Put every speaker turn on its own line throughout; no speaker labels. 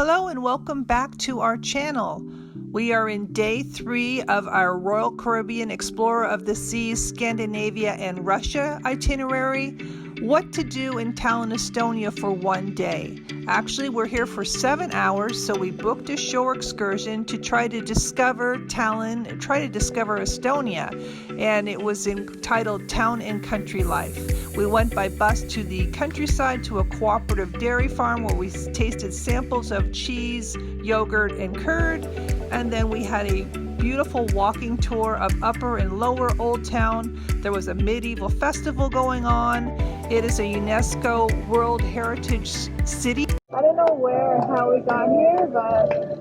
Hello and welcome back to our channel. We are in day 3 of our Royal Caribbean Explorer of the Seas, Scandinavia and Russia itinerary. What to do in Tallinn, Estonia for one day. Actually, we're here for 7 hours, so we booked a shore excursion to try to discover Tallinn, try to discover Estonia, and it was entitled Town and Country Life. We went by bus to the countryside to a cooperative dairy farm where we tasted samples of cheese, yogurt, and curd, and then we had a beautiful walking tour of Upper and Lower Old Town. There was a medieval festival going on. It is a UNESCO World Heritage City. I don't know where or how we got here, but...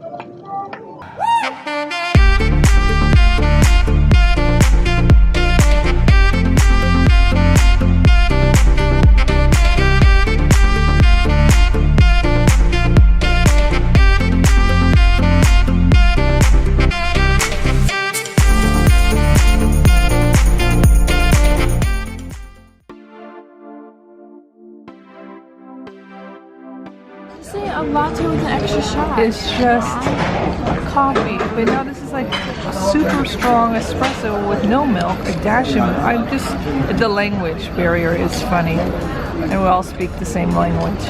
A latte with an extra shot.
It's just coffee, but now this is like a super strong espresso with no milk, a dash of milk. I'm just, the language barrier is funny, and we all speak the same language.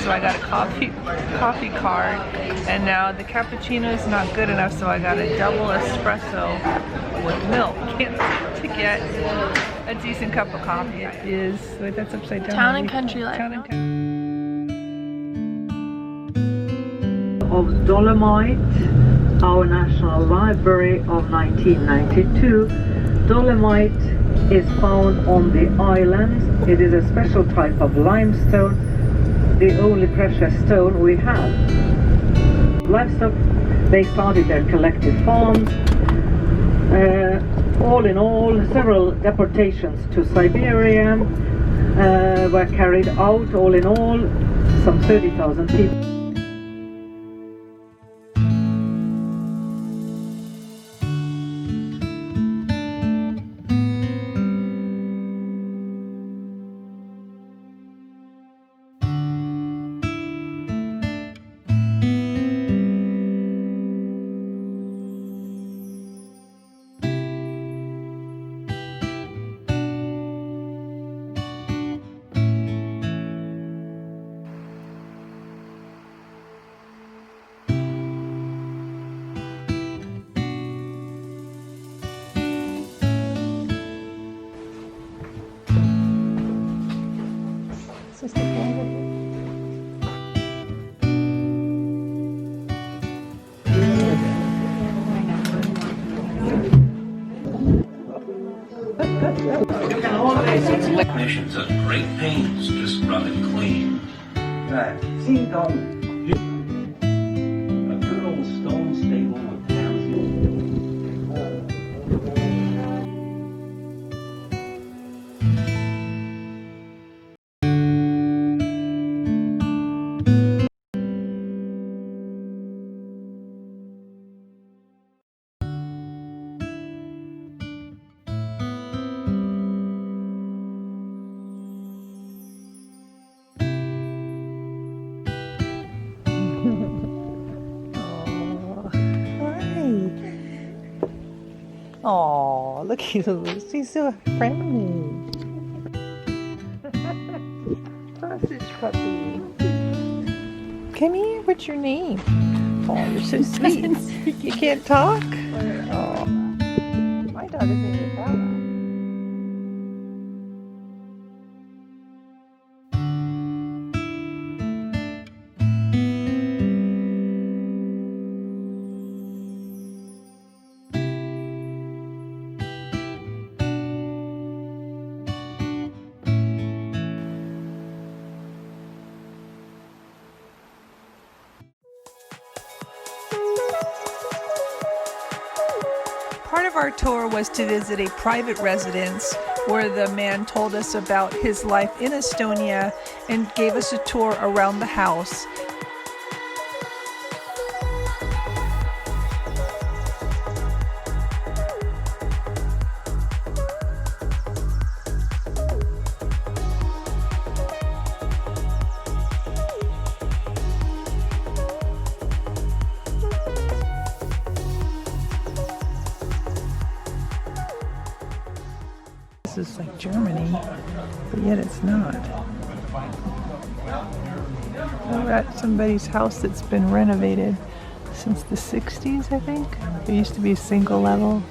So I got a coffee card, and now the cappuccino is not good enough, so I got a double espresso with milk to get a decent cup of coffee. It is, wait, that's upside down.
Town and Country Life.
Town and Country.
Of Dolomite, our national library of 1992. Dolomite is found on the island. It is a special type of limestone, the only precious stone we have. Livestock, they started their collective farms. All in all, several deportations to Siberia were carried out. All in all, some 30,000 people.
Technicians at great pains to scrub it clean.
Right. See, a good old stone stable with
Oh, look at Lucy, she's so friendly. Sausage puppy. Come here, what's your name? Oh, you're so sweet. You can't talk? Oh. My dog is named Bella. Part of our tour was to visit a private residence where the man told us about his life in Estonia and gave us a tour around the house. this is like Germany, but yet it's not. We're at somebody's house that's been renovated since the 60s, I think. There used to be a single level.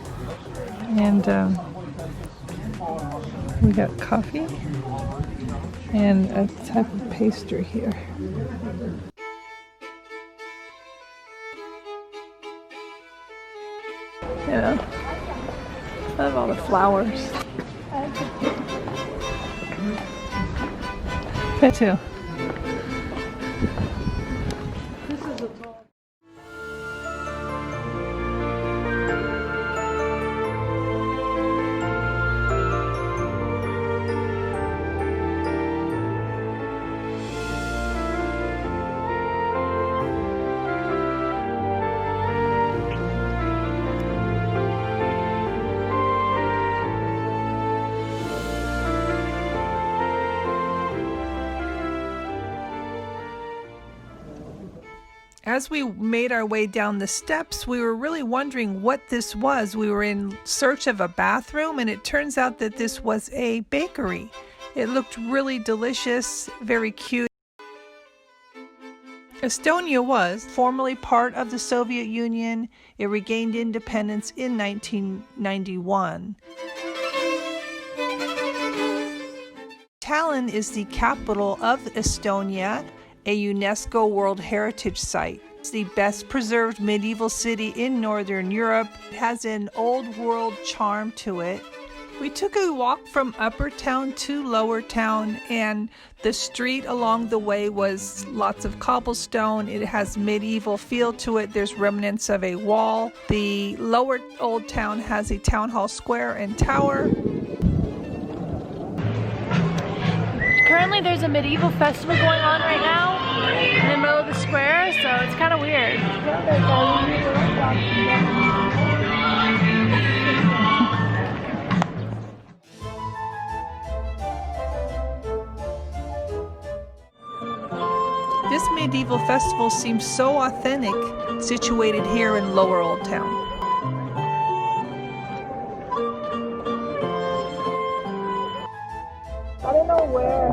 And we got coffee and a type of pastry here. You know, I love all the flowers. Me too. As we made our way down the steps, we were really wondering what this was. We were in search of a bathroom, and it turns out that this was a bakery. It looked really delicious, very cute. Estonia was formerly part of the Soviet Union. It regained independence in 1991. Tallinn is the capital of Estonia, a UNESCO World Heritage Site. It's the best preserved medieval city in Northern Europe. It has an old world charm to it. We took a walk from Upper Town to Lower Town, and the street along the way was lots of cobblestone. It has medieval feel to it. There's remnants of a wall. The Lower Old Town has a town hall square and tower.
Currently there's a medieval festival going on right now in the middle of the square, so it's kind of weird.
This medieval festival seems so authentic, situated here in Lower Old Town.
I don't know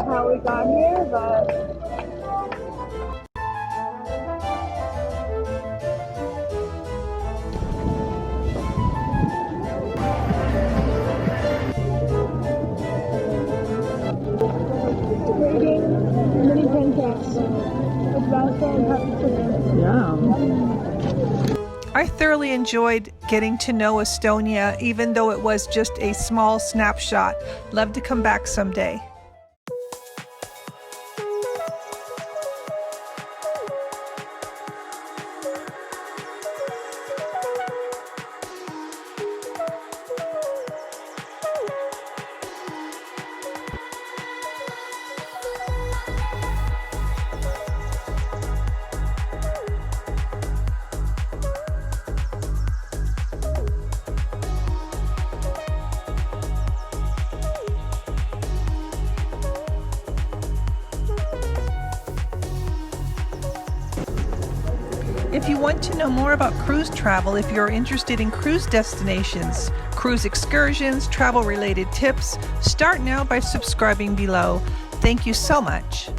how we got here, but mini pancakes with raspberry and pepper.
Yeah. I thoroughly enjoyed getting to know Estonia, even though it was just a small snapshot. Love to come back someday. If you want to know more about cruise travel, if you're interested in cruise destinations, cruise excursions, travel-related tips, start now by subscribing below. Thank you so much.